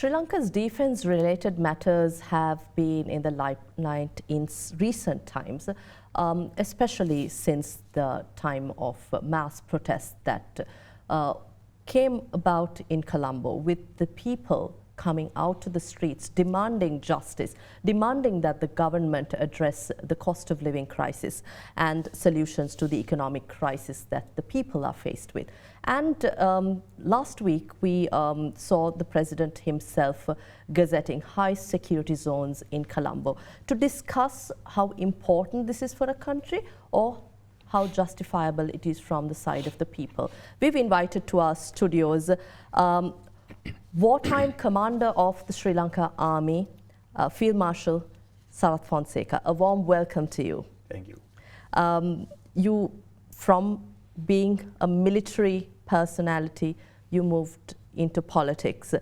Sri Lanka's defence-related matters have been in the limelight in recent times, especially since the time of mass protests that came about in Colombo, with the people coming out to the streets demanding justice, demanding that the government address the cost of living crisis and solutions to the economic crisis that the people are faced with. And last week we saw the president himself gazetting high security zones in Colombo to discuss how important this is for a country or how justifiable it is from the side of the people. We've invited to our studios wartime commander of the Sri Lanka Army, Field Marshal Sarath Fonseka. A warm welcome to you. Thank you. You, from being a military personality, you moved into politics.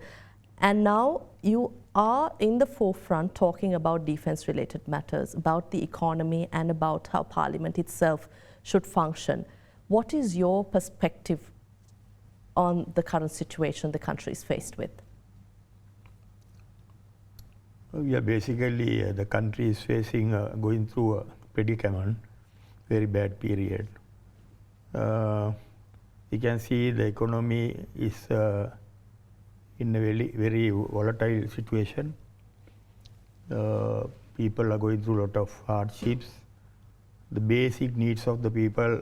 And now you are in the forefront talking about defense-related matters, about the economy and about how Parliament itself should function. What is your perspective on the current situation the country is faced with? Yeah, basically the country is facing, going through a predicament, very bad period. You can see the economy is in a very volatile situation. People are going through a lot of hardships. The basic needs of the people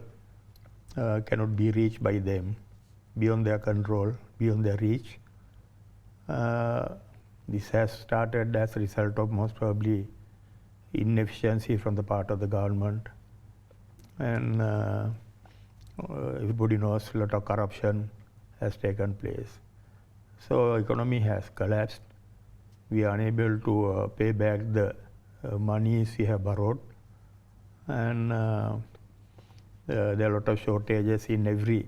cannot be reached by them, beyond their control, beyond their reach. This has started as a result of most probably inefficiency from the part of the government. And everybody knows a lot of corruption has taken place. So economy has collapsed. We are unable to pay back the monies we have borrowed. And there are a lot of shortages in every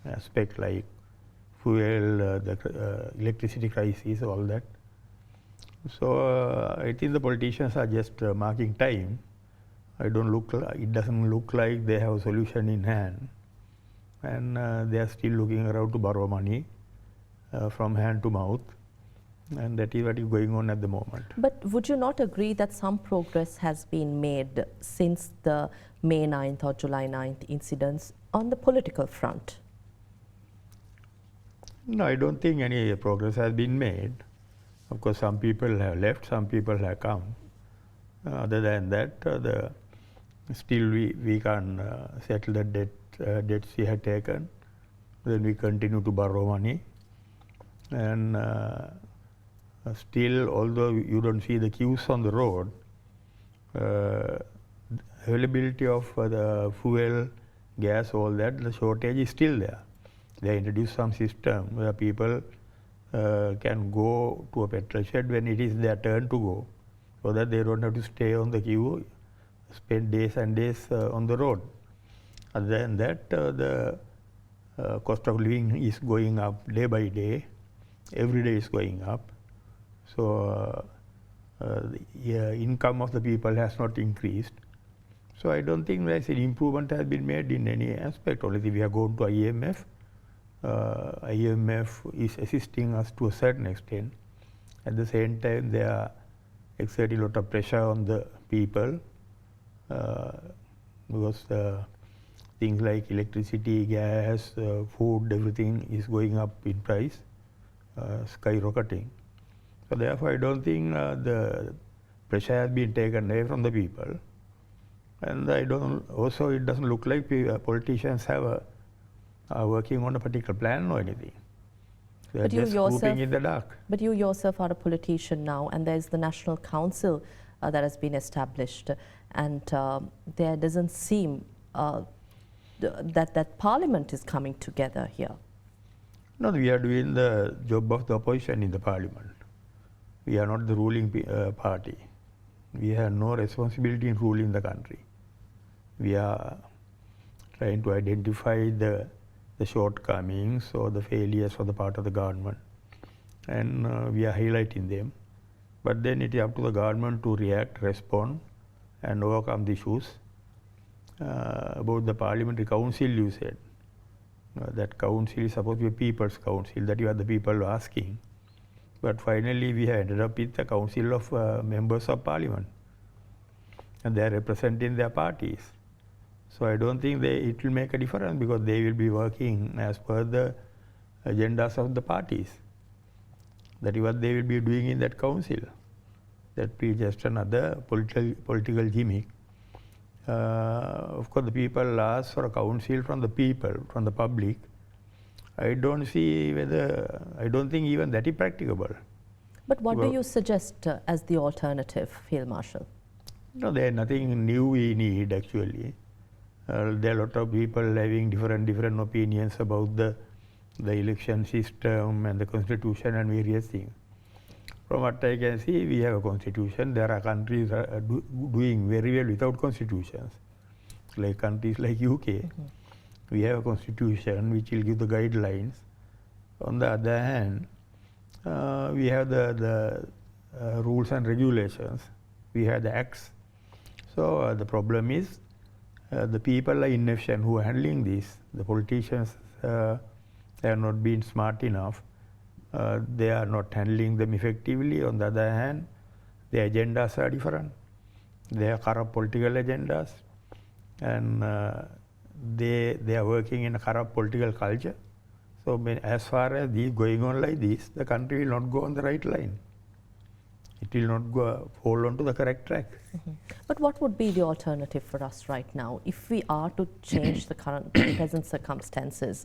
aspect, like fuel, the electricity crisis, all that. So I think the politicians are just marking time. It doesn't look like they have a solution in hand, and they are still looking around to borrow money from hand to mouth, and that is what is going on at the moment. But would you not agree that some progress has been made since the May 9th or July 9th incidents on the political front? No, I don't think any progress has been made. Of course, some people have left, some people have come. Other than that, still we can settle the debts we had taken. Then we continue to borrow money. And still, although you don't see the queues on the road, availability of the fuel, gas, all that, the shortage is still there. They introduced some system where people can go to a petrol shed when it is their turn to go, so that they don't have to stay on the queue, spend days and days on the road. Other than that, the cost of living is going up day by day. Every day is going up. So the income of the people has not increased. So I don't think there's an improvement has been made in any aspect. Only we are going to IMF. IMF is assisting us to a certain extent. At the same time, they are exerting a lot of pressure on the people because things like electricity, gas, food, everything is going up in price, skyrocketing. So therefore, I don't think the pressure has been taken away from the people. And it doesn't look like politicians are working on a particular plan or anything. They are just groping in the dark. But you yourself are a politician now, and there's the National Council that has been established, and there doesn't seem that Parliament is coming together here. No, we are doing the job of the opposition in the Parliament. We are not the ruling party. We have no responsibility in ruling the country. We are trying to identify the shortcomings or the failures on the part of the government, and we are highlighting them. But then it is up to the government to react, respond, and overcome the issues. About the Parliamentary Council, you said, that council is supposed to be a people's council, that you are the people asking. But finally, we have ended up with a council of members of parliament. And they are representing their parties. So I don't think it will make a difference because they will be working as per the agendas of the parties. That is what they will be doing in that council. That will be just another political gimmick. Of course, the people ask for a council from the people, from the public. I don't think even that is practicable. But what do you suggest as the alternative, Field Marshal? No, there is nothing new we need actually. There are a lot of people having different opinions about the election system and the constitution and various things. From what I can see, we have a constitution. There are countries doing very well without constitutions, like countries like UK. We have a constitution which will give the guidelines. On the other hand, we have the rules and regulations. We have the acts. So the problem is the people are inefficient who are handling this. The politicians they have not been smart enough. They are not handling them effectively. On the other hand, their agendas are different. They are corrupt political agendas, and they are working in a corrupt political culture. So as far as this going on like this, the country will not go on the right line. It will not fall onto the correct track. But what would be the alternative for us right now if we are to change the present circumstances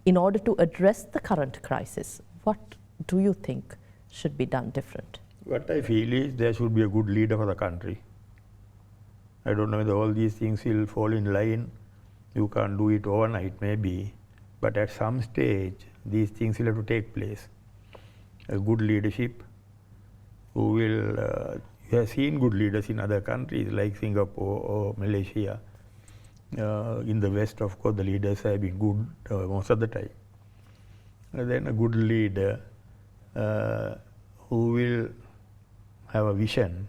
in order to address the current crisis? What do you think should be done different? What I feel is there should be a good leader for the country. I don't know whether all these things will fall in line. You can't do it overnight maybe, but at some stage these things will have to take place. A good leadership who will, you have seen good leaders in other countries like Singapore or Malaysia. In the West, of course, the leaders have been good most of the time. And then a good leader who will have a vision,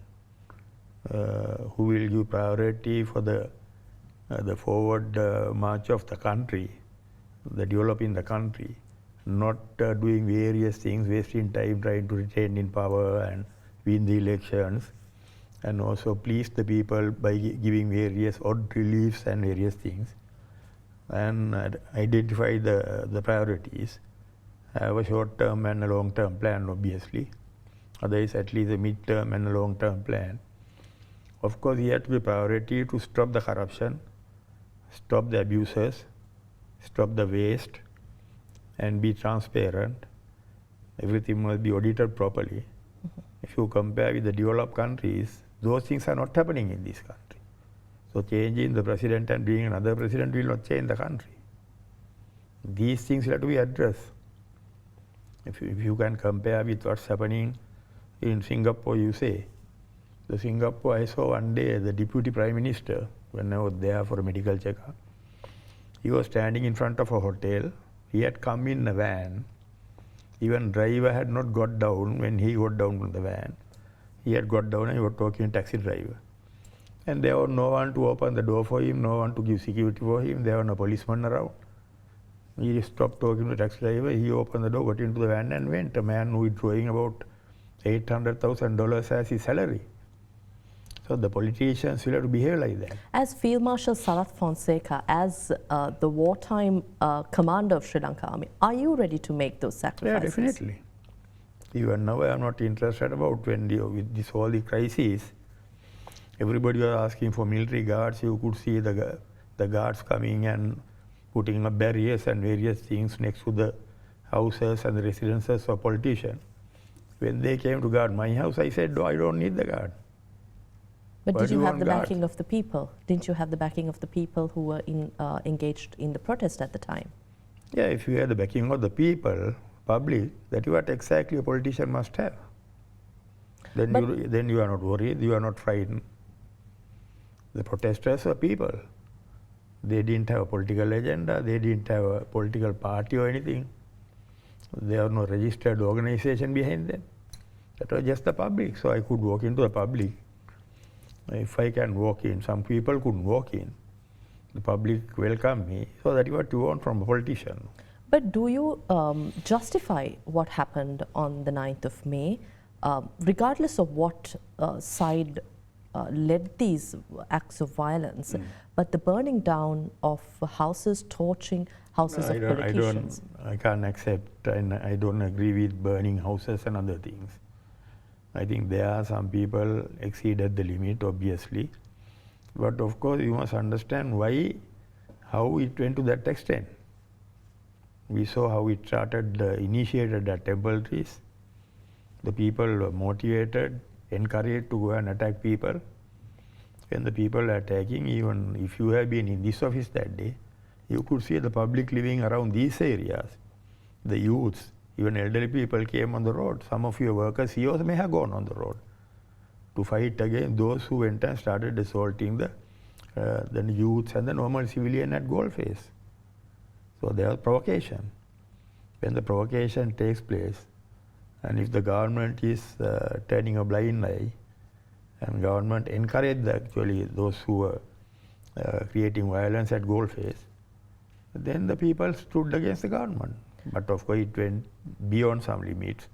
who will give priority for the forward march of the country, the developing the country, not doing various things, wasting time trying to retain in power and win the elections, and also please the people by giving various odd reliefs and various things, and identify the priorities, have a short-term and a long-term plan obviously, otherwise at least a mid-term and a long-term plan. Of course, he had to be priority to stop the corruption, stop the abuses, stop the waste, and be transparent. Everything must be audited properly. If you compare with the developed countries, those things are not happening in this country. So changing the president and being another president will not change the country. These things have to be addressed. If you can compare with what's happening in Singapore, you say. The Singapore, I saw one day the deputy prime minister, when I was there for a medical checkup. He was standing in front of a hotel. He had come in a van. Even driver had not got down when he got down from the van. He had got down and he was talking to taxi driver. And there was no one to open the door for him, no one to give security for him. There was no policeman around. He stopped talking to the taxi driver. He opened the door, got into the van and went. A man who is drawing about $800,000 as his salary. So the politicians will have to behave like that. As Field Marshal Sarath Fonseka, as the wartime commander of Sri Lanka Army, are you ready to make those sacrifices? Yeah, definitely. Even now I am not interested about when with this all the crises. Everybody was asking for military guards. You could see the guards coming and putting up barriers and various things next to the houses and the residences of politicians. When they came to guard my house, I said, no, I don't need the guard. But did you have the backing of the people? Didn't you have the backing of the people who were engaged in the protest at the time? Yeah, if you have the backing of the people, public, that is what exactly a politician must have. Then you are not worried, you are not frightened. The protesters were people. They didn't have a political agenda, they didn't have a political party or anything. There was no registered organization behind them. That was just the public, so I could walk into the public. If I can walk in, some people couldn't walk in. The public welcomed me, so that is what you want from a politician. But do you justify what happened on the 9th of May, regardless of what side led these acts of violence, but the burning down of houses, torching houses of politicians? I can't accept, and I don't agree with burning houses and other things. I think there are some people exceeded the limit, obviously. But of course, you must understand how it went to that extent. We saw how it started, initiated at temple trees. The people were motivated, encouraged to go and attack people. When the people are attacking, even if you have been in this office that day, you could see the public living around these areas, the youths, even elderly people came on the road. Some of your workers, CEOs may have gone on the road to fight against those who went and started assaulting the youths and the normal civilian at Goldface. So there was provocation. When the provocation takes place, and if the government is turning a blind eye, and government encouraged actually those who were creating violence at Goldface, then the people stood against the government. But of course it went beyond some limits.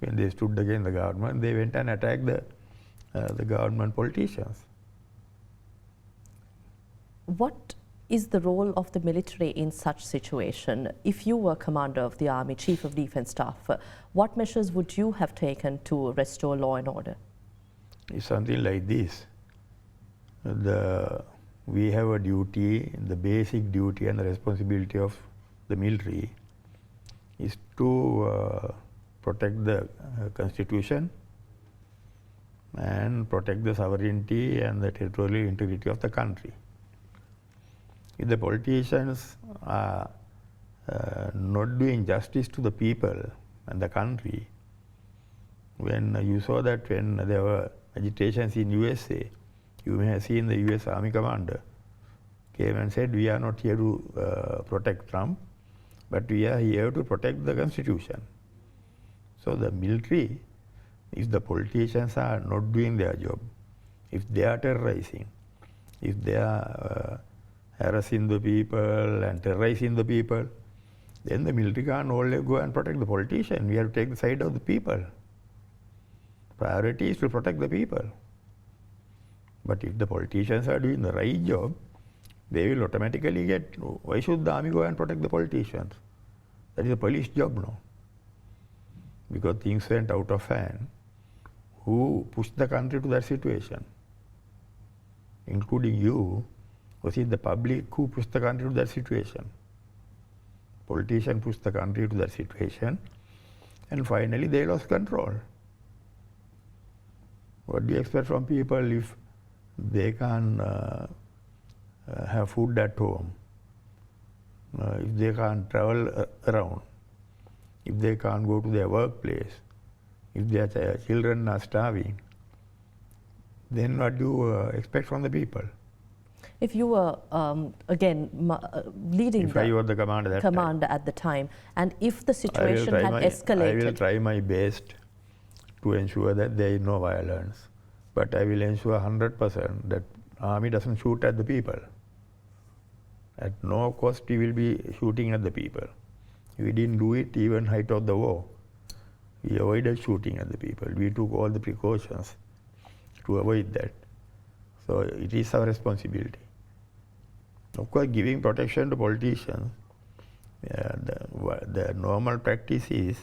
When they stood against the government, they went and attacked the government politicians. What is the role of the military in such situation? If you were commander of the army, chief of defense staff, what measures would you have taken to restore law and order? It's something like this. We have a duty, the basic duty and the responsibility of the military is to protect the constitution and protect the sovereignty and the territorial integrity of the country. If the politicians are not doing justice to the people and the country, when you saw that when there were agitations in USA, you may have seen the US Army Commander came and said, we are not here to protect Trump, but we are here to protect the constitution. So the military, if the politicians are not doing their job, if they are terrorizing, if they are harassing the people and terrorizing the people, then the military can't always go and protect the politician. We have to take the side of the people. Priority is to protect the people. But if the politicians are doing the right job, they will automatically get, why should the army go and protect the politicians? That is the police job now. Because things went out of hand. Who pushed the country to that situation? Including you, was it the public who pushed the country to that situation? Politicians pushed the country to that situation, and finally they lost control. What do you expect from people if they can't have food at home, if they can't travel around, if they can't go to their workplace, if their children are starving, then what do you expect from the people? If you were, again, leading if I were the commander at the time, and if the situation had escalated... I will try my best to ensure that there is no violence. But I will ensure 100% that army doesn't shoot at the people. At no cost we will be shooting at the people. We didn't do it even height of the war. We avoided shooting at the people. We took all the precautions to avoid that. So it is our responsibility. Of course, giving protection to politicians, the normal practice is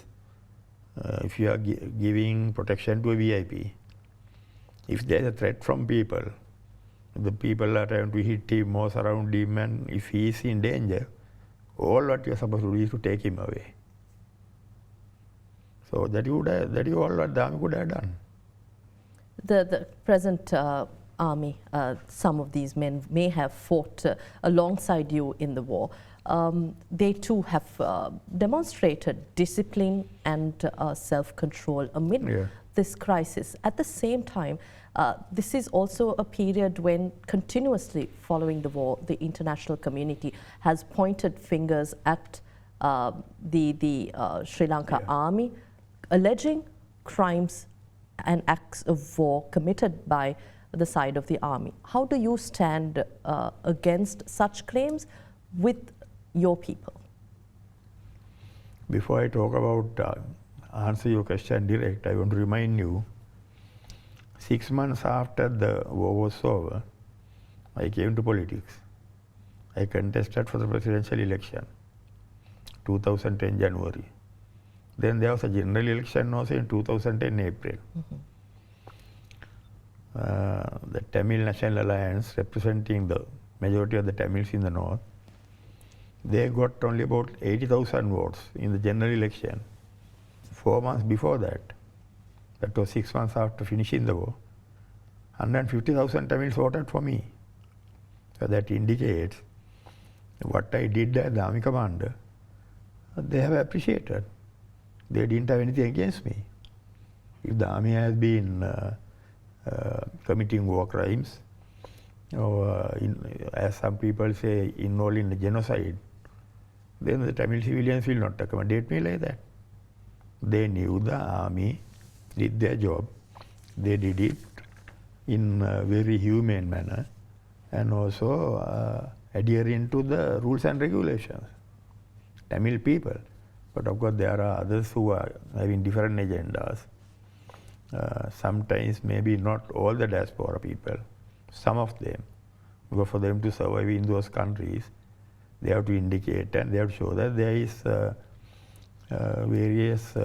if you are giving protection to a VIP, if there is a threat from people, the people are trying to hit him or surround him, and if he is in danger, all what you are supposed to do is to take him away. So that is all what the army could have done. The present army, some of these men may have fought alongside you in the war. They too have demonstrated discipline and self-control amid this crisis. At the same time, this is also a period when continuously following the war, the international community has pointed fingers at the Sri Lanka army, alleging crimes and acts of war committed by the side of the army. How do you stand against such claims with your people? Before I talk about answer your question direct, I want to remind you, 6 months after the war was over, I came to politics. I contested for the presidential election, 2010 January. Then there was a general election also in 2010 April. The Tamil National Alliance, representing the majority of the Tamils in the north, they got only about 80,000 votes in the general election. 4 months before that, that was 6 months after finishing the war, 150,000 Tamils voted for me. So that indicates what I did as the Army Commander, they have appreciated. They didn't have anything against me. If the Army has been committing war crimes, or as some people say, involved in the genocide, then the Tamil civilians will not accommodate me like that. They knew the Army did their job. They did it in a very humane manner and also adhering to the rules and regulations. Tamil people. But of course there are others who are having different agendas. Sometimes maybe not all the diaspora people, some of them, because for them to survive in those countries, they have to indicate and they have to show that there is various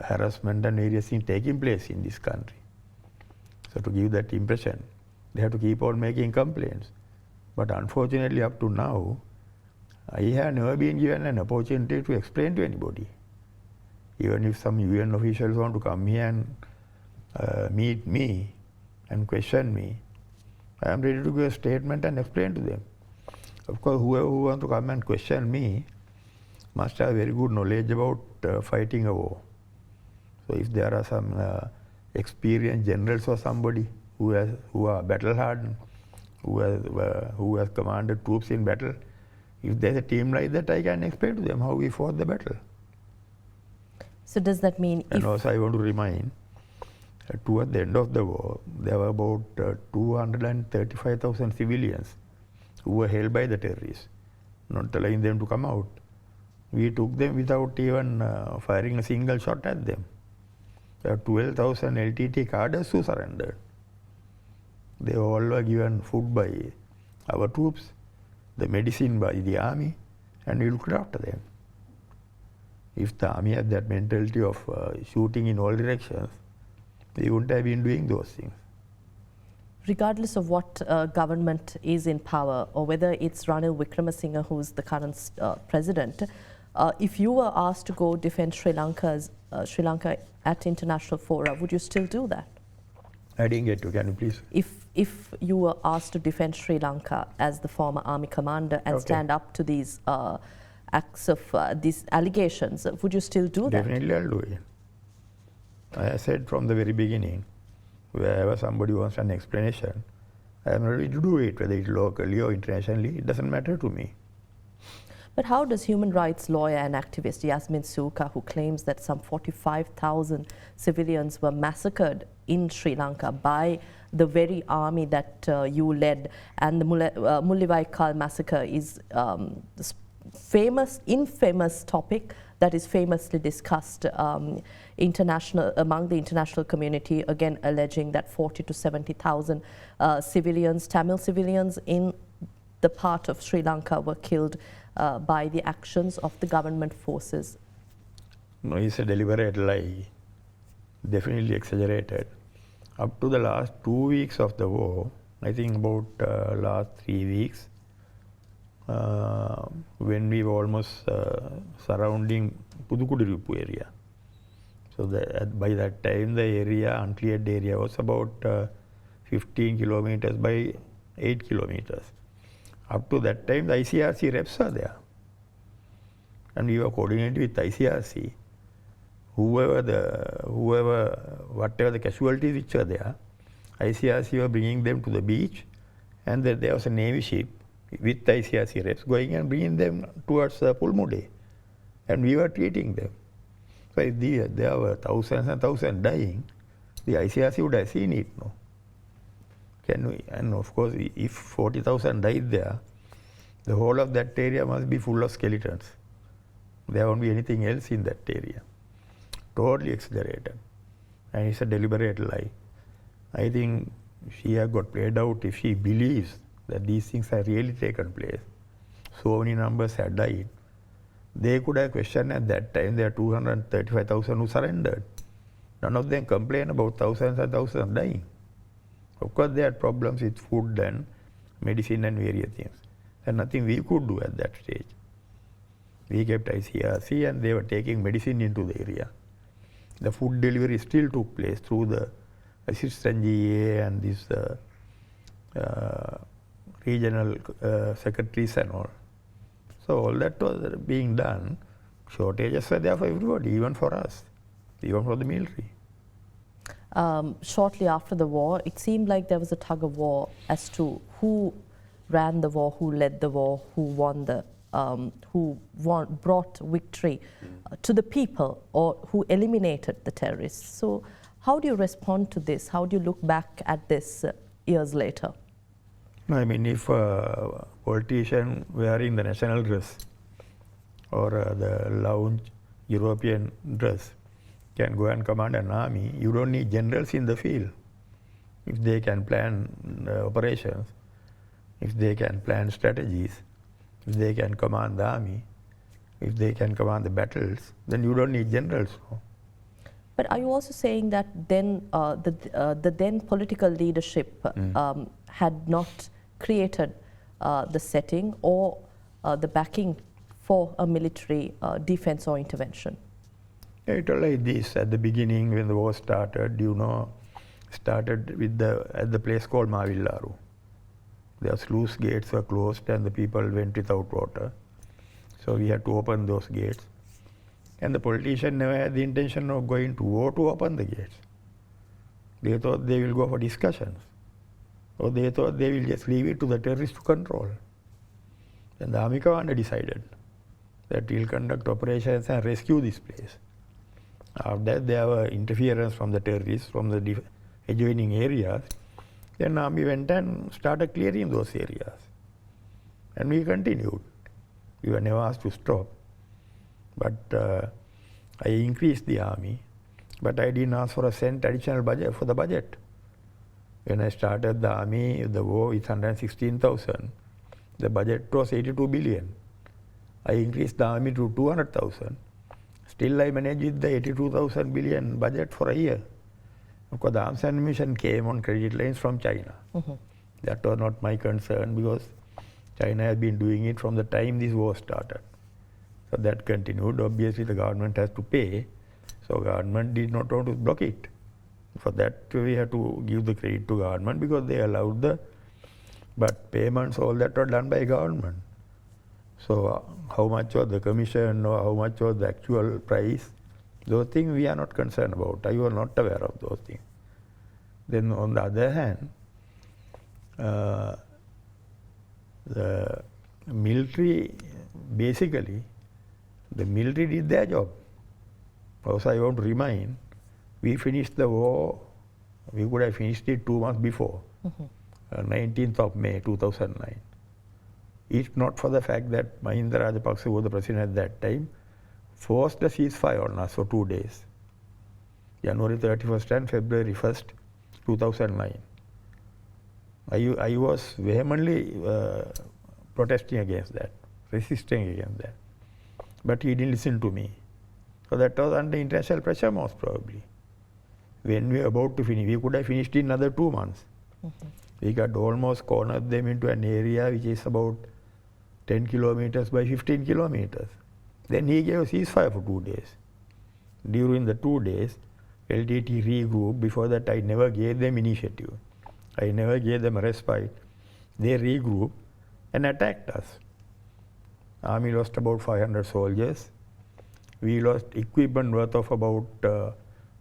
harassment and various things taking place in this country. So to give that impression, they have to keep on making complaints. But unfortunately up to now, I have never been given an opportunity to explain to anybody. Even if some UN officials want to come here and meet me and question me, I am ready to give a statement and explain to them. Of course, whoever who wants to come and question me must have very good knowledge about fighting a war. So if there are some experienced generals or somebody who are battle hardened, who has commanded troops in battle, if there's a team like that, I can explain to them how we fought the battle. So does that mean? And also I want to remind, toward the end of the war, there were about 235,000 civilians who were held by the terrorists, not allowing them to come out. We took them without even firing a single shot at them. There are 12,000 LTT cadres who surrendered. They all were given food by our troops, the medicine by the Army, and we looked after them. If the Army had that mentality of shooting in all directions, they wouldn't have been doing those things. Regardless of what government is in power, or whether it's Ranil Wickremesinghe who's the current president, if you were asked to go defend Sri Lanka at international fora, would you still do that? I didn't get you. Can you please? If you were asked to defend Sri Lanka as the former Army Commander and stand up to these acts of these allegations, would you still do that? Definitely I'll do it. I said from the very beginning, wherever somebody wants an explanation, I am ready to do it, whether it's locally or internationally, it doesn't matter to me. But how does human rights lawyer and activist Yasmin Suka, who claims that some 45,000 civilians were massacred in Sri Lanka by the very army that you led, and the Mullawaikal massacre is infamous topic that is famously discussed among the international community, again alleging that 40 to 70,000 civilians, Tamil civilians in the part of Sri Lanka were killed by the actions of the government forces? No, it's a deliberate lie, definitely exaggerated. Up to the last 2 weeks of the war, I think about last 3 weeks, when we were almost surrounding Pudukudiripu area. So by that time the area, uncleared area, was about 15 kilometers by 8 kilometers. Up to that time the ICRC reps were there. And we were coordinating with ICRC. Whatever the casualties which were there, ICRC were bringing them to the beach, and there was a Navy ship with ICRC reps going and bringing them towards Pulmude, and we were treating them. So if there were thousands and thousands dying, the ICRC would have seen it, no? And of course, if 40,000 died there, the whole of that area must be full of skeletons. There won't be anything else in that area. Totally exaggerated. And it's a deliberate lie. I think she has got played out if she believes that these things have really taken place. So many numbers have died. They could have questioned at that time, there are 235,000 who surrendered. None of them complain about thousands and thousands dying. Of course, they had problems with food and medicine and various things. And nothing we could do at that stage. We kept ICRC and they were taking medicine into the area. The food delivery still took place through the assistant GA and these regional secretaries and all. So all that was being done. Shortages were there for everybody, even for us, even for the military. Shortly after the war, it seemed like there was a tug of war as to who ran the war, who led the war, who won the, brought victory to the people, or who eliminated the terrorists. So, how do you respond to this? How do you look back at this years later? No, I mean, if a politician wearing the national dress or the lounge European dress can go and command an army, you don't need generals in the field. If they can plan operations, if they can plan strategies, if they can command the army, if they can command the battles, then you don't need generals. No? But are you also saying that then the then political leadership had not created the setting or the backing for a military defense or intervention? It was like this at the beginning when the war started, you know, started with at the place called Mavillaru. The sluice gates were closed and the people went without water. So we had to open those gates. And the politician never had the intention of going to war to open the gates. They thought they will go for discussions. Or they thought they will just leave it to the terrorists to control. Then the Army Commander decided that he will conduct operations and rescue this place. After that, there were interference from the terrorists from the adjoining areas. Then Army went and started clearing those areas. And we continued. We were never asked to stop. But I increased the army, but I didn't ask for a cent additional budget for the budget. When I started the army, the war with 116,000, the budget was 82 billion. I increased the army to 200,000. Still I managed with the 82,000 billion budget for a year. Of course, the arms and ammunition came on credit lines from China. That was not my concern because China has been doing it from the time this war started. So that continued. Obviously, the government has to pay. So government did not want to block it. For that, we have to give the credit to government because they allowed but payments, all that were done by government. So how much was the commission or how much was the actual price, those things we are not concerned about. I was not aware of those things. Then on the other hand, the military, basically, the military did their job. Also, I want to remind, we finished the war, we could have finished it 2 months before, 19th of May 2009. If not for the fact that Mahinda Rajapaksa, who was the president at that time, forced a ceasefire on us for 2 days, January 31st and February 1st, 2009. I was vehemently protesting against that, resisting against that. But he didn't listen to me. So that was under international pressure most probably. When we were about to finish, we could have finished in another 2 months. We got almost cornered them into an area which is about 10 kilometers by 15 kilometers. Then he gave a ceasefire for 2 days. During the 2 days, LTT regrouped. Before that, I never gave them initiative. I never gave them a respite. They regrouped and attacked us. Army lost about 500 soldiers. We lost equipment worth of about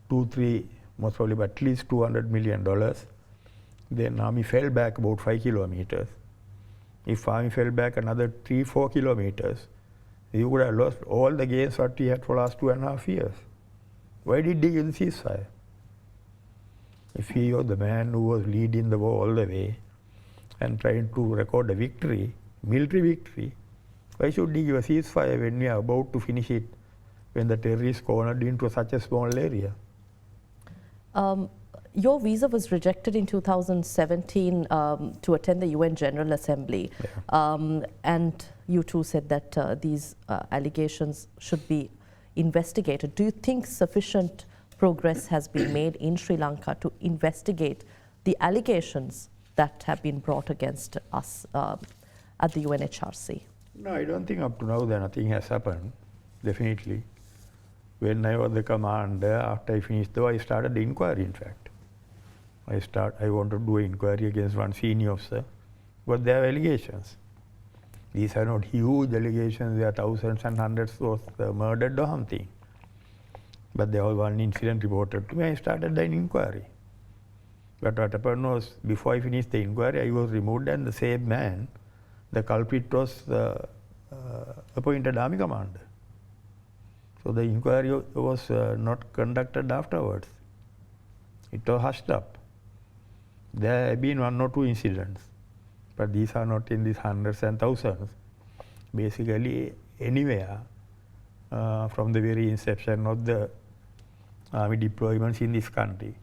2-3, most probably at least $200 million. Then Army fell back about 5 kilometers. If Army fell back another 3-4 kilometers, we would have lost all the gains what we had for the last 2.5 years. Why did he give the ceasefire? If he was the man who was leading the war all the way and trying to record a victory, military victory, Why should he give a ceasefire when we are about to finish it, when the terrorists cornered into such a small area? Your visa was rejected in 2017 to attend the UN General Assembly. Yeah. And you too said that these allegations should be investigated. Do you think sufficient progress has been made in Sri Lanka to investigate the allegations that have been brought against us at the UNHRC? No, I don't think up to now that nothing has happened, definitely. When I was the commander, after I finished the war, I started the inquiry, in fact. I wanted to do an inquiry against one senior officer, but there are allegations. These are not huge allegations, there are thousands and hundreds of murdered or something. But there was one incident reported to me, I started the inquiry. But what happened was, before I finished the inquiry, I was removed, and the same man, the culprit, was appointed Army Commander. So the inquiry was not conducted afterwards. It was hushed up. There have been one or two incidents, but these are not in these hundreds and thousands. Basically, anywhere from the very inception of the army deployments in this country,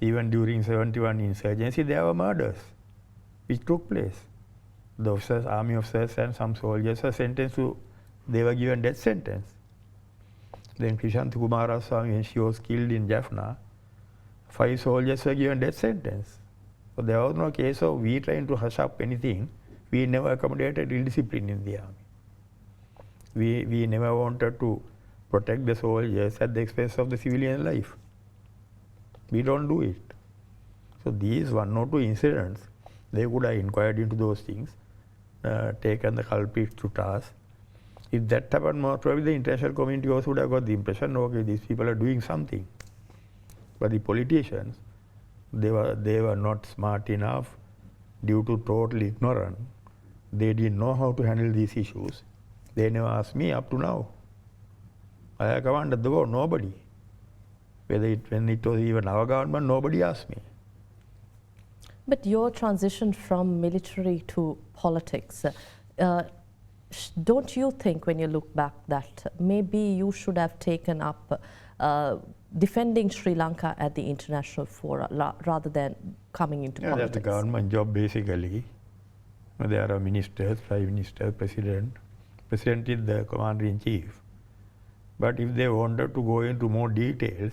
even during 71 insurgency, there were murders which took place. The officers, army officers, and some soldiers were sentenced to, they were given death sentence. Then Krishantha Kumaraswamy, when she was killed in Jaffna, 5 soldiers were given death sentence. So there was no case of we trying to hush up anything. We never accommodated ill discipline in the army. We never wanted to protect the soldiers at the expense of the civilian life. We don't do it. So these one or two incidents, they could have inquired into those things, taken the culprits to task. If that happened, more probably the international community also would have got the impression, okay, these people are doing something. But the politicians, they were not smart enough due to total ignorance. They didn't know how to handle these issues. They never asked me up to now. I have commanded the war, nobody. When it was even our government, nobody asked me. But your transition from military to politics, don't you think when you look back that maybe you should have taken up defending Sri Lanka at the international fora rather than coming into politics? That's the government job basically. There are ministers, prime minister, president. President is the commander-in-chief. But if they wanted to go into more details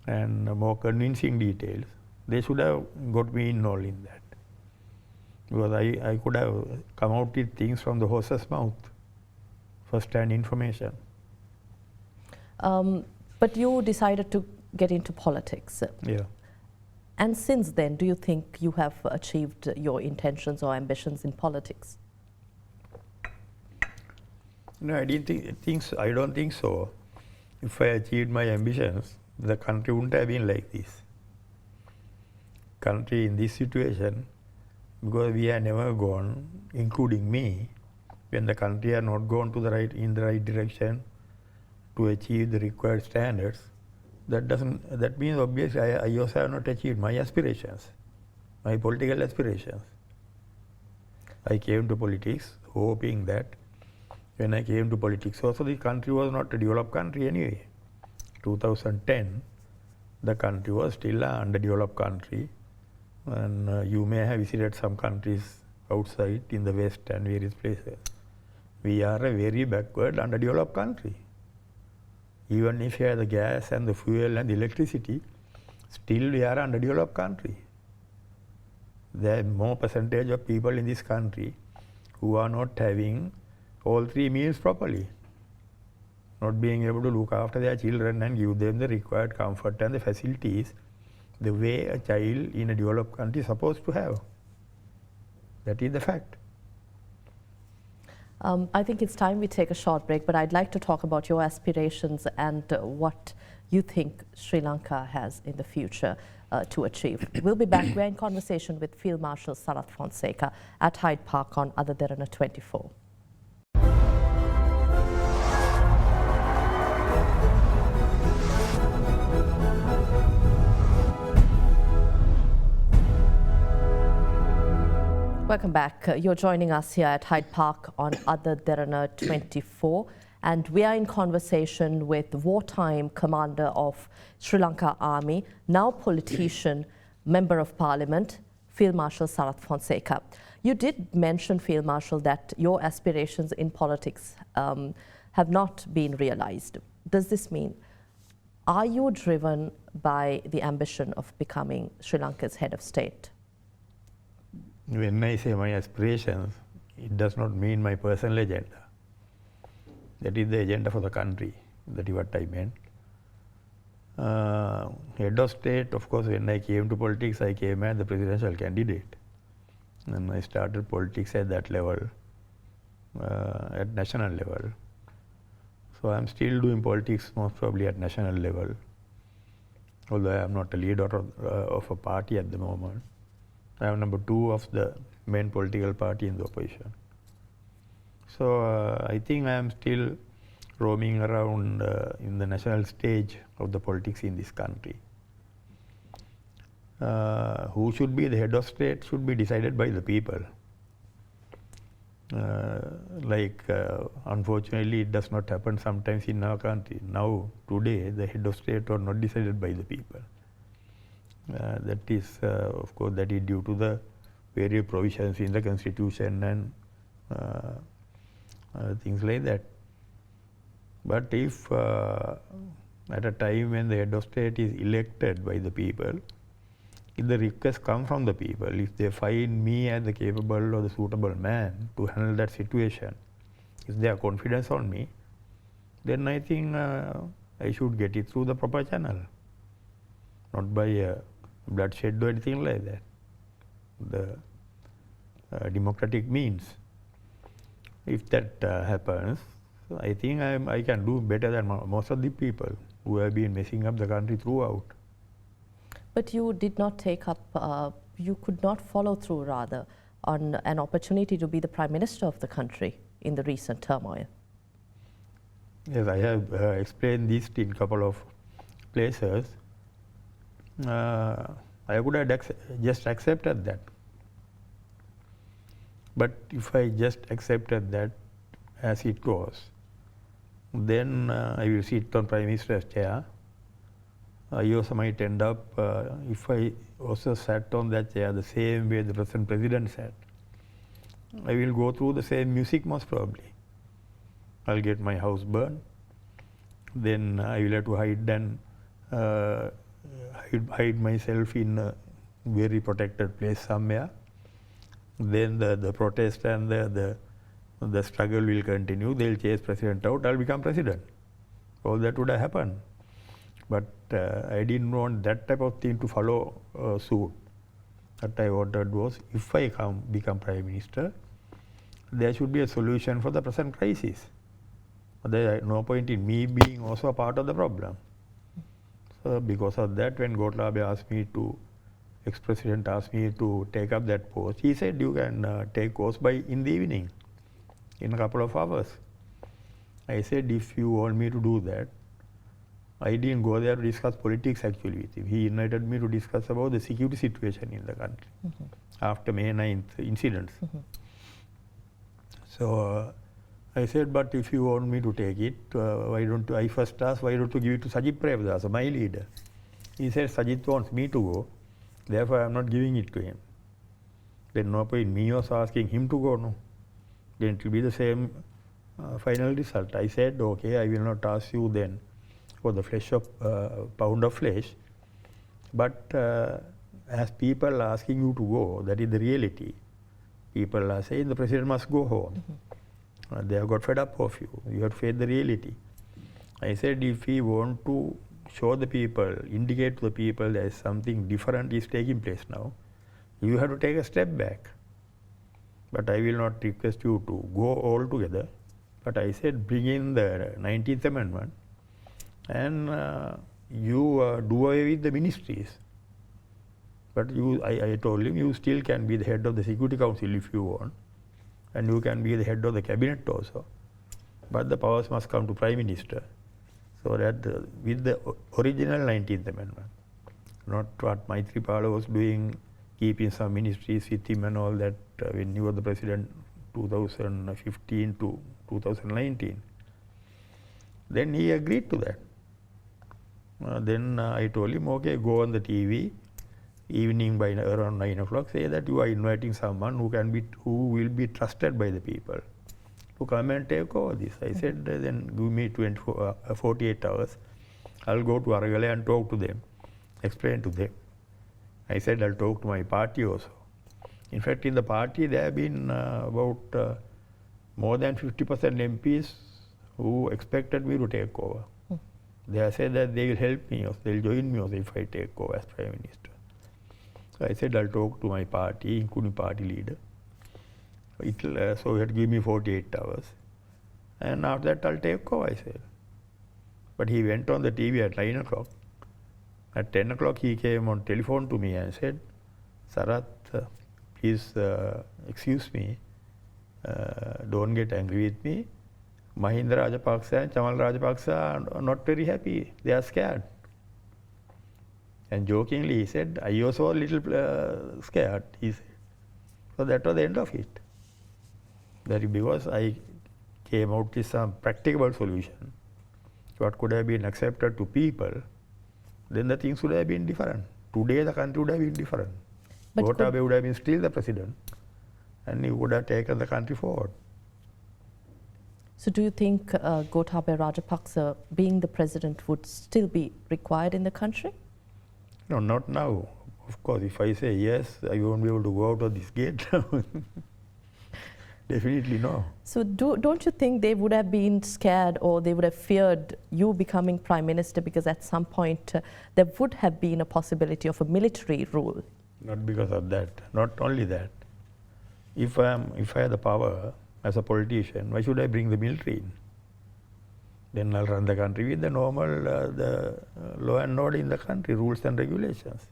and more convincing details, they should have got me involved in that. Because I could have come out with things from the horse's mouth, first-hand information. But you decided to get into politics. Yeah. And since then, do you think you have achieved your intentions or ambitions in politics? No, I don't think so. If I achieved my ambitions, the country wouldn't have been like this. Country in this situation, because we have never gone, including me, when the country had not gone in the right direction to achieve the required standards, that means obviously I also have not achieved my aspirations, my political aspirations. I came to politics hoping that when I came to politics also the country was not a developed country anyway. 2010, the country was still an underdeveloped country, and you may have visited some countries outside in the West and various places. We are a very backward, underdeveloped country. Even if you have the gas and the fuel and the electricity, still we are an underdeveloped country. There are more percentage of people in this country who are not having all 3 meals properly, not being able to look after their children and give them the required comfort and the facilities the way a child in a developed country is supposed to have. That is the fact. I think it's time we take a short break, but I'd like to talk about your aspirations and what you think Sri Lanka has in the future to achieve. We'll be back. We're in conversation with Field Marshal Sarath Fonseka at HydePark on AdaDerana 24. Welcome back. You're joining us here at Hyde Park on AdaDerana 24, and we are in conversation with wartime commander of Sri Lanka Army, now politician, Member of Parliament, Field Marshal Sarath Fonseka. You did mention, Field Marshal, that your aspirations in politics have not been realized. Does this mean, are you driven by the ambition of becoming Sri Lanka's head of state? When I say my aspirations, it does not mean my personal agenda. That is the agenda for the country. That is what I meant. Head of state, of course, when I came to politics, I came as the presidential candidate. And I started politics at that level, at national level. So I'm still doing politics most probably at national level, although I am not a leader of a party at the moment. I am number 2 of the main political party in the opposition. So I think I am still roaming around in the national stage of the politics in this country. Who should be the head of state should be decided by the people. Unfortunately, it does not happen sometimes in our country. Now, today, the head of state are not decided by the people. That is, of course, that is due to the various provisions in the constitution and things like that. But if at a time when the head of state is elected by the people, if the request comes from the people, if they find me as the capable or the suitable man to handle that situation, if they have confidence on me, then I think I should get it through the proper channel, not by bloodshed or anything like that. The democratic means. If that happens, I think I can do better than most of the people who have been messing up the country throughout. But you did not take up, you could not follow through rather on an opportunity to be the Prime Minister of the country in the recent turmoil. Yes, I have explained this in a couple of places. I would have just accepted that. But if I just accepted that as it goes, then I will sit on Prime Minister's chair. I also might end up, if I also sat on that chair the same way the present president sat, I will go through the same music most probably. I'll get my house burned. Then I will have to hide and hide myself in a very protected place somewhere. Then the protest and the struggle will continue. They'll chase president out. I'll become president. All that would have happened. But I didn't want that type of thing to follow suit. What I wanted was, if I become prime minister, there should be a solution for the present crisis. There is no point in me being also a part of the problem. So because of that, when Gotlabe asked me to, ex-president asked me to take up that post, he said, you can take post in the evening, in a couple of hours. I said, if you want me to do that, I didn't go there to discuss politics actually with him. He invited me to discuss about the security situation in the country after May 9th incidents. So I said, but if you want me to take it, why don't I first ask, why don't you give it to Sajid Premdasa, my leader? He said, Sajid wants me to go, therefore I am not giving it to him. Then no point me also asking him to go, no. Then it will be the same final result. I said, okay, I will not ask you then for the pound of flesh, but as people are asking you to go, that is the reality. People are saying the president must go home. They have got fed up of you. You have to face the reality. I said, if we want to show the people, indicate to the people there is something different is taking place now, you have to take a step back. But I will not request you to go all together. But I said, bring in the 19th Amendment and you do away with the ministries. But I told him, you still can be the head of the Security Council if you want, and you can be the head of the cabinet also. But the powers must come to Prime Minister. So that with the original 19th Amendment, not what Maithripala was doing keeping some ministries with him and all that when he was the president 2015 to 2019. Then he agreed to that. Then I told him, okay, go on the TV, evening by around 9 o'clock, say that you are inviting someone who will be trusted by the people to come and take over this. I said, then give me 48 hours. I'll go to Aragala and talk to them, explain to them. I said, I'll talk to my party also. In fact, in the party, there have been about more than 50% MPs who expected me to take over. They have said that they will help me, or they'll join me also if I take over as Prime Minister. So I said, I'll talk to my party, including party leader. So he had to give me 48 hours. And after that, I'll take over, I said. But he went on the TV at 9 o'clock. At 10 o'clock, he came on telephone to me and said, Sarath, please excuse me, don't get angry with me. Mahinda Rajapaksa and Chamal Rajapaksa are not very happy. They are scared. And jokingly he said, I also a little scared, he said. So that was the end of it. That because I came out with some practicable solution, what could have been accepted to people, then the things would have been different. Today the country would have been different. Gotabaya would have been still the president, and he would have taken the country forward. So do you think Gotabaya Rajapaksa being the president would still be required in the country? No, not now. Of course, if I say yes, I won't be able to go out of this gate now. Definitely no. So don't you think they would have been scared, or they would have feared you becoming Prime Minister, because at some point there would have been a possibility of a military rule? Not because of that. Not only that. If I had the power as a politician, why should I bring the military in? Then I'll run the country with the normal law and order in the country, rules and regulations.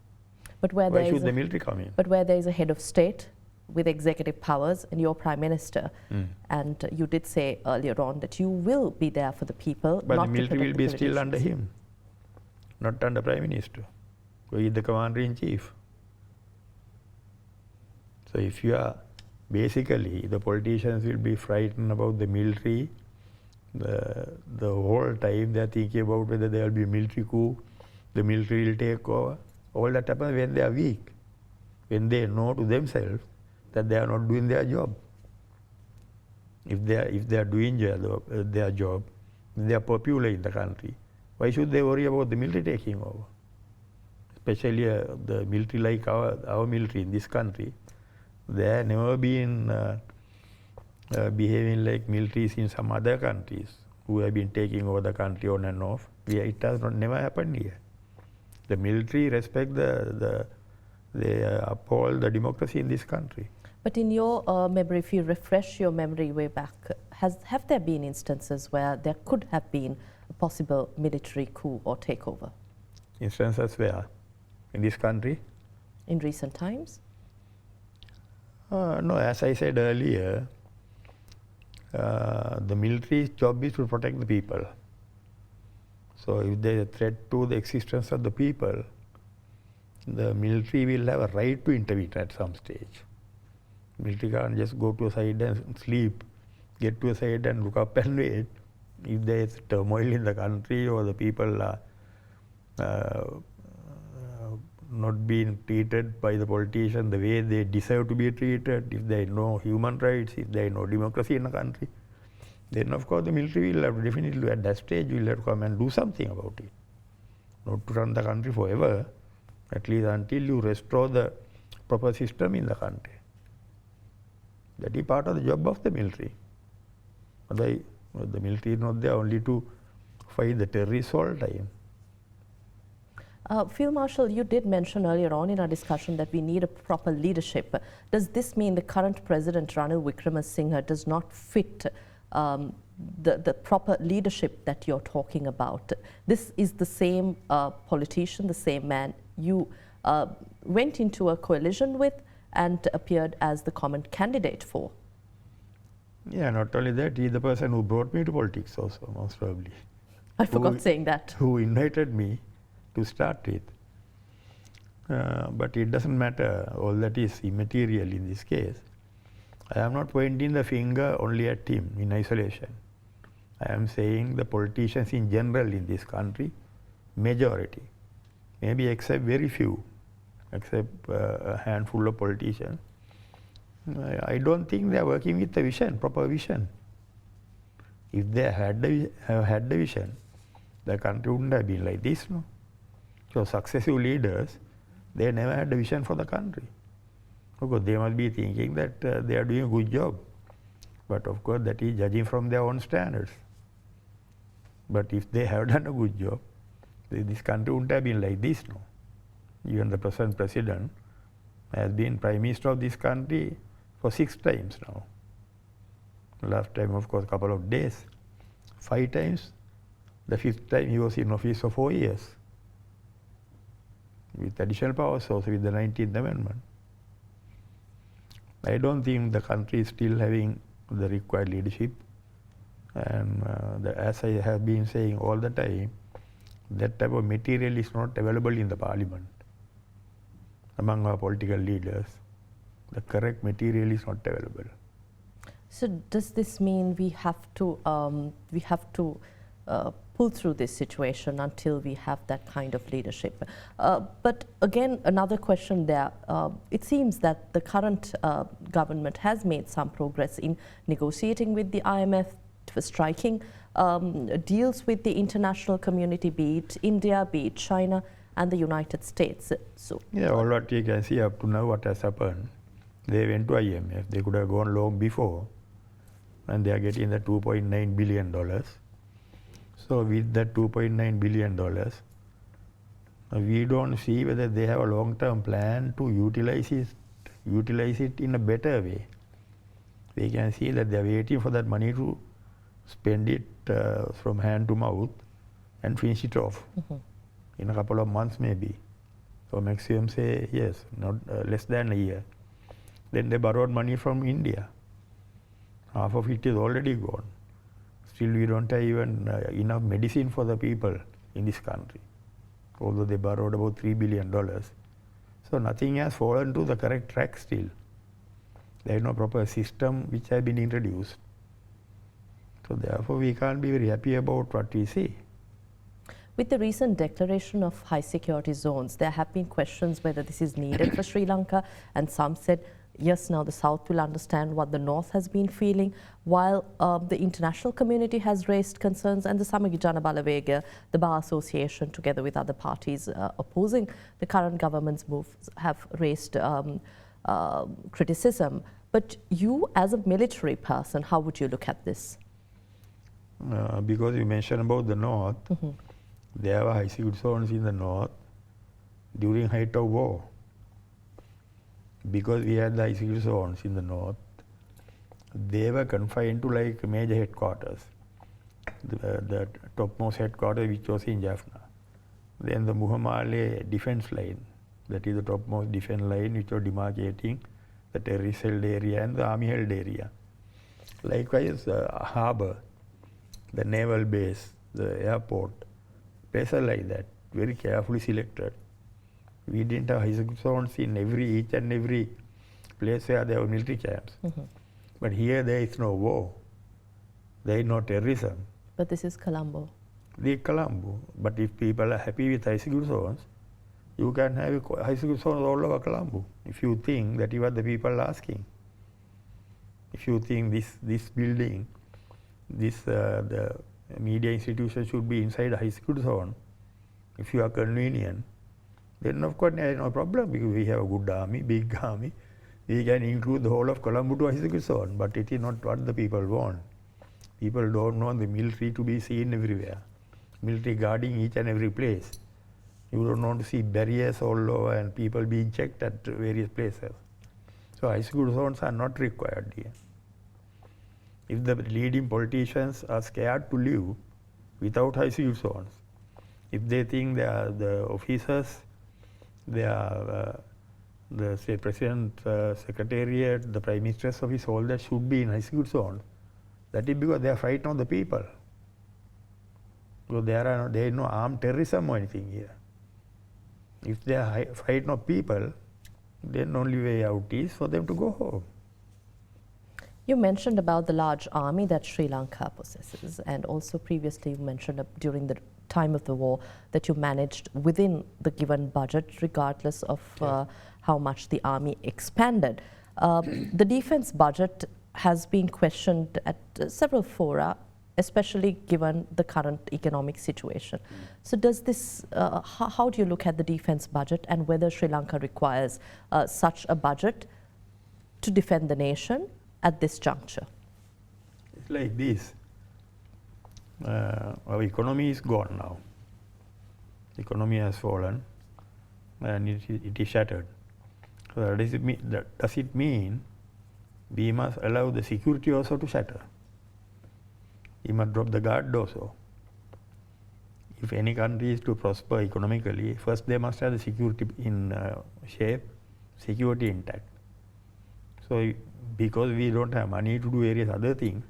But why should the military come in? But where there is a head of state with executive powers and you're Prime Minister, and you did say earlier on that you will be there for the people. But not the military will be the still under him, not under Prime Minister. So he is the Commander-in-Chief. So if you are, basically the politicians will be frightened about the military. The whole time they are thinking about whether there will be a military coup, the military will take over. All that happens when they are weak, when they know to themselves that they are not doing their job. If they are doing their job, if they are popular in the country, why should they worry about the military taking over? Especially the military like our military in this country. They have never been behaving like militaries in some other countries who have been taking over the country on and off. It has never happened here. The military respect they uphold the democracy in this country. But in your memory, if you refresh your memory way back, have there been instances where there could have been a possible military coup or takeover? Instances where? In this country? In recent times? No, as I said earlier, the military's job is to protect the people. So if there is a threat to the existence of the people, the military will have a right to intervene at some stage. Military can't just go to a side and sleep, get to a side and look up and wait. If there is turmoil in the country or the people are not being treated by the politicians the way they deserve to be treated, if there is no human rights, if there is no democracy in the country, then of course the military will have to definitely at that stage will have to come and do something about it. Not to run the country forever, at least until you restore the proper system in the country. That is part of the job of the military. Otherwise, the military is not there only to fight the terrorists all the time. Field Marshal, you did mention earlier on in our discussion that we need a proper leadership. Does this mean the current President Ranil Wickremesinghe does not fit the proper leadership that you're talking about? This is the same politician, the same man you went into a coalition with and appeared as the common candidate for. Yeah, not only that, he's the person who brought me to politics also, most probably. I forgot saying that. Who invited me to start with. But it doesn't matter. All that is immaterial in this case. I am not pointing the finger only at him in isolation. I am saying the politicians in general in this country, majority, maybe except very few, except a handful of politicians, I don't think they are working with a vision, proper vision. If they had the vision, the country wouldn't have been like this, no? So successive leaders, they never had a vision for the country. Of course, they must be thinking that they are doing a good job. But of course, that is judging from their own standards. But if they have done a good job, this country wouldn't have been like this, no? Even the present president has been Prime Minister of this country for 6 times now. Last time, of course, a couple of days. 5 times. The 5th time he was in office for 4 years. With additional powers also with the 19th Amendment. I don't think the country is still having the required leadership. And as I have been saying all the time, that type of material is not available in the parliament. Among our political leaders, the correct material is not available. So does this mean we have to pull through this situation until we have that kind of leadership? But again, another question there. It seems that the current government has made some progress in negotiating with the IMF, for striking deals with the international community, be it India, be it China, and the United States. So yeah, all what you can see up to now, what has happened, they went to IMF. They could have gone long before, and they are getting the $2.9 billion. So with that $2.9 billion, we don't see whether they have a long-term plan to utilize it in a better way. We can see that they are waiting for that money to spend it from hand to mouth and finish it off in a couple of months maybe. So maximum say yes, not less than a year. Then they borrowed money from India. Half of it is already gone. Still we don't have even enough medicine for the people in this country, although they borrowed about $3 billion. So nothing has fallen to the correct track still. There is no proper system which has been introduced. So therefore we can't be very happy about what we see. With the recent declaration of high security zones, there have been questions whether this is needed for Sri Lanka, and some said, yes, now the South will understand what the North has been feeling, while the international community has raised concerns, and the Samagi Jana Balawegaya, the Bar Association, together with other parties opposing the current government's moves, have raised criticism. But you, as a military person, how would you look at this? Because you mentioned about the North, there were high security zones in the North during height of war. Because we had the high security zones in the North, they were confined to like major headquarters. The topmost headquarters, which was in Jaffna. Then the Muhammad defense line, that is the topmost defense line, which was demarcating the terrorist held area and the army held area. Likewise, harbour, the naval base, the airport, places like that, very carefully selected. We didn't have high security zones in each and every place where there were military camps. But here there is no war. There is no terrorism. But this is Colombo. The Colombo. But if people are happy with high security zones, you can have high security zones all over Colombo. If you think that is what the people are asking. If you think this building, the media institution should be inside a high security zone, if you are convenient, then of course there is no problem, because we have a good army, big army. We can include the whole of Colombo to a high security zone, but it is not what the people want. People don't want the military to be seen everywhere. Military guarding each and every place. You don't want to see barriers all over and people being checked at various places. So high security zones are not required here. If the leading politicians are scared to live without high security zones, if they think they are the officers, they are the say President, Secretariat, the Prime Minister's office, all that should be in high security zones, that is because they are frightened of the people. Because there is no armed terrorism or anything here. If they are frightened of people, then only way out is for them to go home. You mentioned about the large army that Sri Lanka possesses, and also previously you mentioned during the time of the war that you managed within the given budget regardless of how much the army expanded. The defense budget has been questioned at several fora, especially given the current economic situation. So does this, how do you look at the defense budget and whether Sri Lanka requires such a budget to defend the nation at this juncture? It's like this. Our economy is gone now. The economy has fallen and it is shattered. So does it mean we must allow the security also to shatter? We must drop the guard also. If any country is to prosper economically, first they must have the security in shape, security intact. So because we don't have money to do various other things,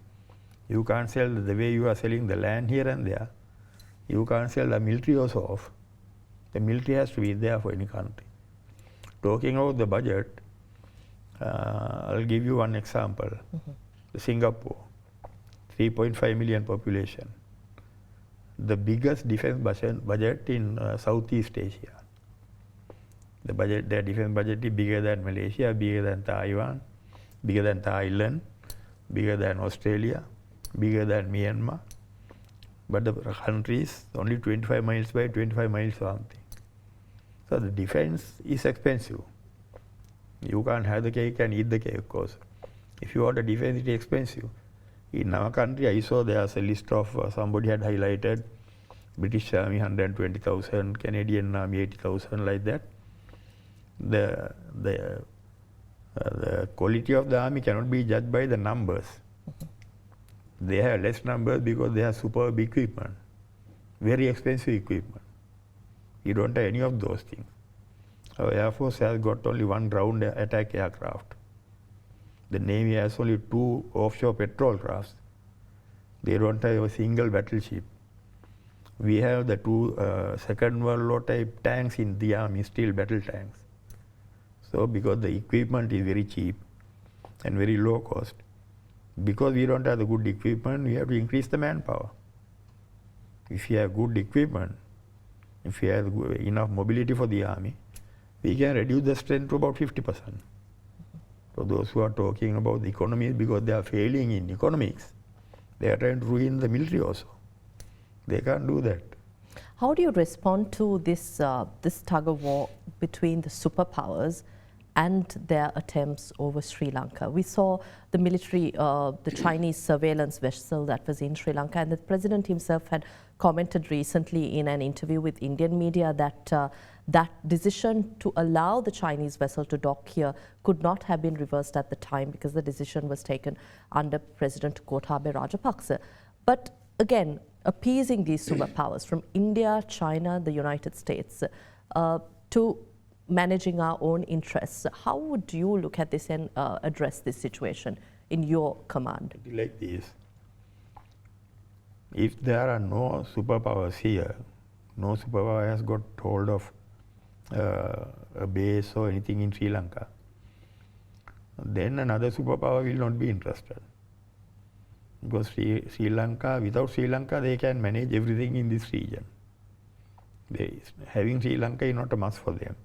you can't sell the way you are selling the land here and there. You can't sell the military also off. The military has to be there for any country. Talking about the budget, I'll give you one example. Singapore, 3.5 million population. The biggest defense budget in Southeast Asia. Their defense budget is bigger than Malaysia, bigger than Taiwan, bigger than Thailand, bigger than Australia, bigger than Myanmar. But the country is only 25 miles by 25 miles something. So the defense is expensive. You can't have the cake and eat the cake, of course. If you want a defense, it is expensive. In our country, I saw there's a list of somebody had highlighted British Army 120,000, Canadian Army 80,000, like that. The quality of the army cannot be judged by the numbers. They have less numbers because they have superb equipment, very expensive equipment. You don't have any of those things. Our Air Force has got only one ground attack aircraft. The Navy has only 2 offshore patrol crafts. They don't have a single battleship. We have the 2 Second World War type tanks in the army, steel battle tanks. So because the equipment is very cheap and very low cost, because we don't have the good equipment, we have to increase the manpower. If you have good equipment, if you have enough mobility for the army, we can reduce the strength to about 50%. So those who are talking about the economy because they are failing in economics, they are trying to ruin the military also. They can't do that. How do you respond to this, this tug of war between the superpowers and their attempts over Sri Lanka? We saw the military, the Chinese surveillance vessel that was in Sri Lanka, and the president himself had commented recently in an interview with Indian media that that decision to allow the Chinese vessel to dock here could not have been reversed at the time because the decision was taken under President Gotabaya Rajapaksa. But again, appeasing these superpowers from India, China, the United States to managing our own interests, how would you look at this and address this situation in your command? Like this, if there are no superpowers here, no superpower has got hold of a base or anything in Sri Lanka, then another superpower will not be interested. Because Sri Lanka, without Sri Lanka, they can manage everything in this region. Having Sri Lanka is not a must for them.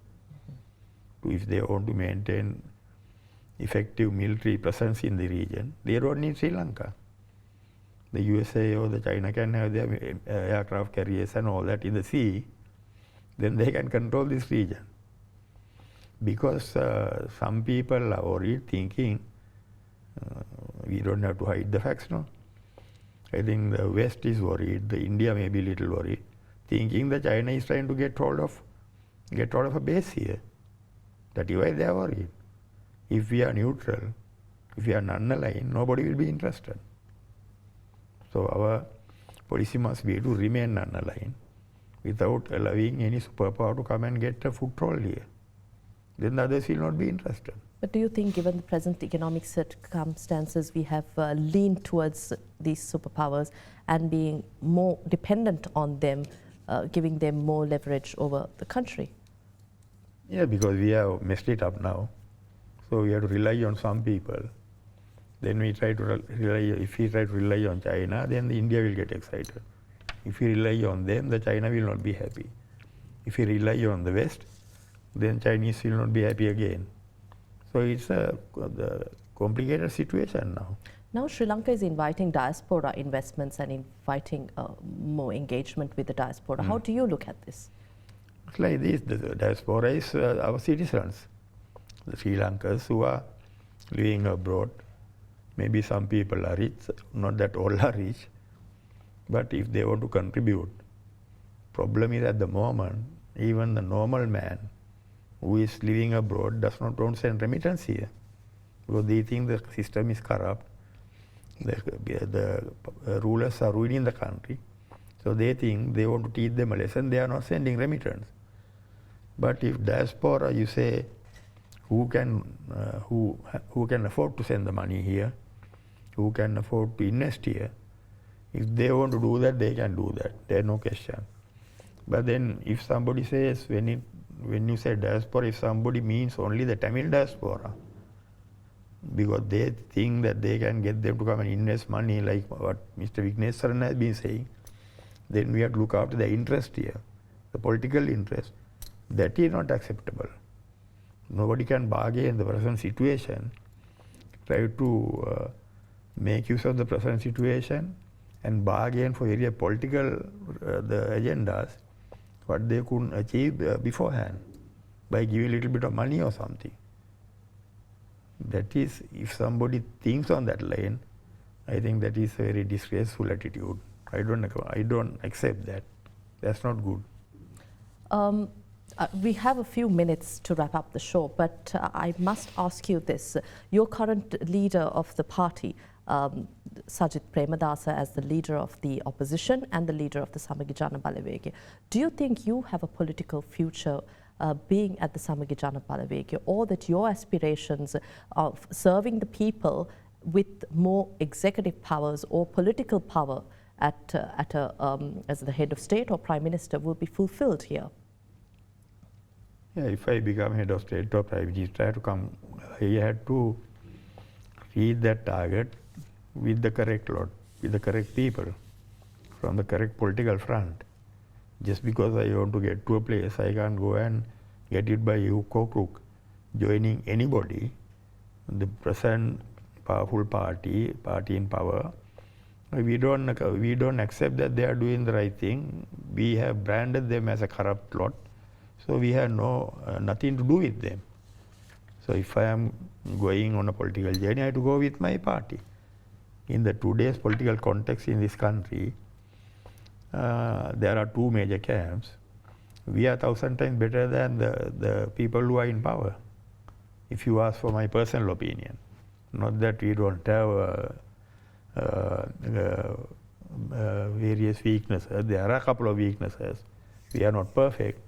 If they want to maintain effective military presence in the region, they don't need Sri Lanka. The USA or the China can have their aircraft carriers and all that in the sea, then they can control this region. Because some people are worried, thinking, we don't have to hide the facts, no? I think the West is worried, the India may be a little worried, thinking that China is trying to get hold of a base here. That is why they are worried. If we are neutral, if we are non-aligned, nobody will be interested. So our policy must be to remain non-aligned without allowing any superpower to come and get a foothold here. Then the others will not be interested. But do you think, given the present economic circumstances, we have leaned towards these superpowers and being more dependent on them, giving them more leverage over the country? Yeah, because we have messed it up now. So we have to rely on some people. Then we try to if we try to rely on China, then India will get excited. If we rely on them, the China will not be happy. If we rely on the West, then Chinese will not be happy again. So it's a complicated situation now. Now Sri Lanka is inviting diaspora investments and inviting more engagement with the diaspora. How do you look at this? It's like this, the diaspora is our citizens, the Sri Lankans who are living abroad. Maybe some people are rich, not that all are rich, but if they want to contribute, problem is at the moment, even the normal man who is living abroad does not want to send remittance here because they think the system is corrupt. The rulers are ruining the country, so they think they want to teach them a lesson. They are not sending remittance. But if diaspora, you say, who can afford to send the money here, who can afford to invest here, if they want to do that, they can do that. There's no question. But then, if somebody says, when you say diaspora, if somebody means only the Tamil diaspora, because they think that they can get them to come and invest money, like what Mr. Vignesaran has been saying, then we have to look after the interest here, the political interest. That is not acceptable. Nobody can bargain in the present situation, try to make use of the present situation and bargain for various political the agendas, what they couldn't achieve beforehand by giving a little bit of money or something. That is, if somebody thinks on that line, I think that is a very disgraceful attitude. I don't accept that. That's not good. We have a few minutes to wrap up the show, but I must ask you this. Your current leader of the party, Sajith Premadasa, as the leader of the opposition and the leader of the Samagi Jana Balawegaya, do you think you have a political future being at the Samagi Jana Balawegaya, or that your aspirations of serving the people with more executive powers or political power as the head of state or prime minister will be fulfilled here? Yeah, if I become head of state or prime minister, I had to reach that target with the correct lot, with the correct people, from the correct political front. Just because I want to get to a place, I can't go and get it by hook or crook, joining anybody, the present powerful party in power. We don't accept that they are doing the right thing. We have branded them as a corrupt lot, so we have nothing to do with them. So if I am going on a political journey, I have to go with my party. In the today's political context in this country, there are two major camps. We are 1,000 times better than the people who are in power, if you ask for my personal opinion. Not that we don't have various weaknesses. There are a couple of weaknesses. We are not perfect,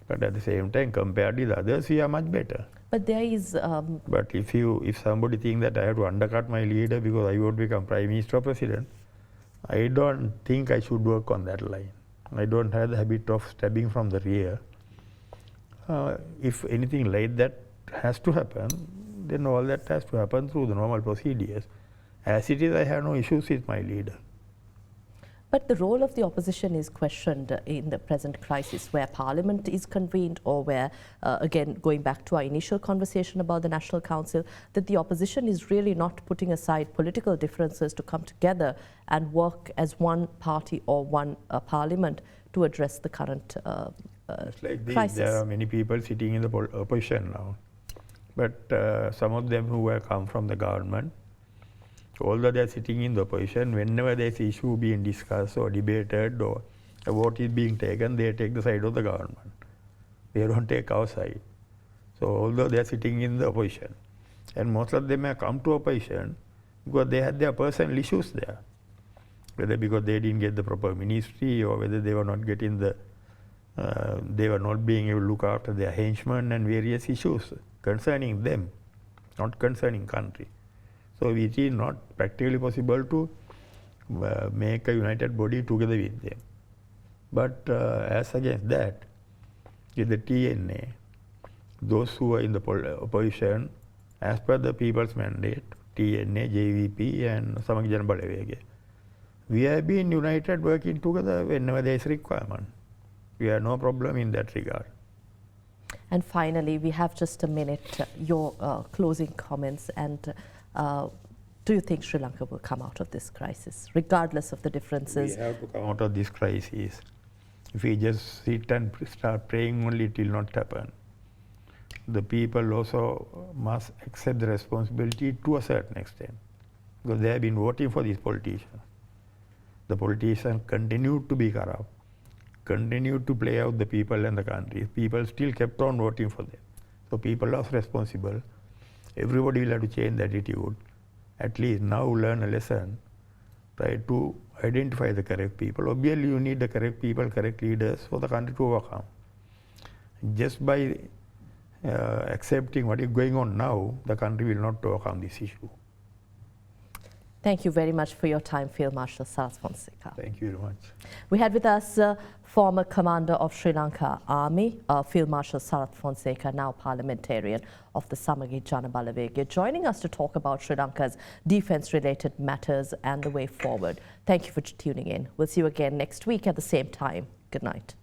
but at the same time, compared with others, we are much better. But there is... But if somebody thinks that I have to undercut my leader because I want to become prime minister or president, I don't think I should work on that line. I don't have the habit of stabbing from the rear. If anything like that has to happen, then all that has to happen through the normal procedures. As it is, I have no issues with my leader. But the role of the opposition is questioned in the present crisis, where Parliament is convened, or where, again, going back to our initial conversation about the National Council, that the opposition is really not putting aside political differences to come together and work as one party or one parliament to address the current it's like crisis. There are many people sitting in the opposition now, but some of them who have come from the government, although they are sitting in the opposition, whenever there is an issue being discussed or debated or a vote is being taken, they take the side of the government. They don't take our side. So although they are sitting in the opposition, and most of them have come to opposition because they had their personal issues there, whether because they didn't get the proper ministry or whether they were not getting they were not being able to look after their henchmen and various issues concerning them, not concerning country. So it is not practically possible to make a united body together with them. But as against that, with the TNA, those who are in the opposition, as per the people's mandate, TNA, JVP and Samagi Jana Balawegaya, we have been united working together whenever there is requirement. We have no problem in that regard. And finally, we have just a minute, your closing comments, and do you think Sri Lanka will come out of this crisis, regardless of the differences? We have to come out of this crisis. If we just sit and start praying only, it will not happen. The people also must accept the responsibility to a certain extent, because they have been voting for these politicians. The politicians continue to be corrupt, continue to play out the people and the country. People still kept on voting for them. So people are responsible. Everybody will have to change the attitude. At least now learn a lesson. Try to identify the correct people. Obviously you need the correct people, correct leaders for the country to overcome. Just by accepting what is going on now, the country will not overcome this issue. Thank you very much for your time, Field Marshal Sarath Fonseka. Thank you very much. We had with us former Commander of Sri Lanka Army, Field Marshal Sarath Fonseka, now Parliamentarian of the Samagi Jana Balawegaya, joining us to talk about Sri Lanka's defence-related matters and the way forward. Thank you for tuning in. We'll see you again next week at the same time. Good night.